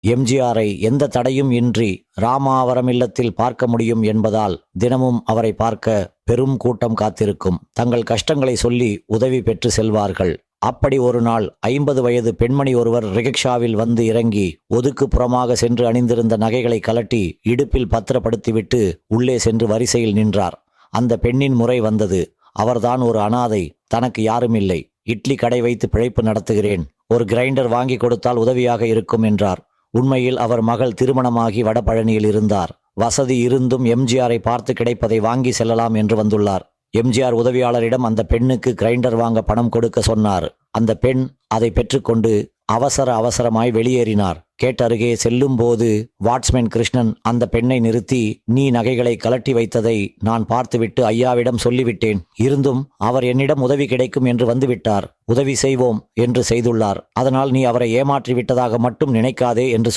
எம்ஜிஆரை எந்த தடையும் இன்றி ராமாவரம் இல்லத்தில் பார்க்க முடியும் என்பதால் தினமும் அவரை பார்க்க பெரும் கூட்டம் காத்திருக்கும். தங்கள் கஷ்டங்களை சொல்லி உதவி பெற்று செல்வார்கள். அப்படி ஒரு நாள் 50 வயது பெண்மணி ஒருவர் ரிக்ஷாவில் வந்து இறங்கி ஒதுக்குப்புறமாக சென்று அணிந்திருந்த நகைகளை கலட்டி இடுப்பில் பத்திரப்படுத்திவிட்டு உள்ளே சென்று வரிசையில் நின்றார். அந்த பெண்ணின் முறை வந்தது. அவர்தான் ஒரு அனாதை, தனக்கு யாரும் இல்லை, இட்லி கடை வைத்து பிழைப்பு நடத்துகிறேன், ஒரு கிரைண்டர் வாங்கி கொடுத்தால் உதவியாக இருக்கும் என்றார். உண்மையில் அவர் மகள் திருமணமாகி வடபழனியில் இருந்தார். வசதி இருந்தும் எம்ஜிஆரை பார்த்து கிடைப்பதை வாங்கி செல்லலாம் என்று வந்துள்ளார். எம்ஜிஆர் உதவியாளரிடம் அந்த பெண்ணுக்கு கிரைண்டர் வாங்க பணம் கொடுக்க சொன்னார். அந்த பெண் அதை பெற்றுக்கொண்டு அவசரமாய் வெளியேறினார். கேட்டருகே செல்லும் போது வாட்ச்மேன் கிருஷ்ணன் அந்த பெண்ணை நிறுத்தி, நீ நகைகளை கலட்டி வைத்ததை நான் பார்த்துவிட்டு ஐயாவிடம் சொல்லிவிட்டேன். இருந்தும் அவர் என்னிடம் உதவி கிடைக்கும் என்று வந்துவிட்டார். உதவி செய்வோம் என்று செய்துள்ளார். அதனால் நீ அவரை ஏமாற்றி விட்டதாக மட்டும் நினைக்காதே என்று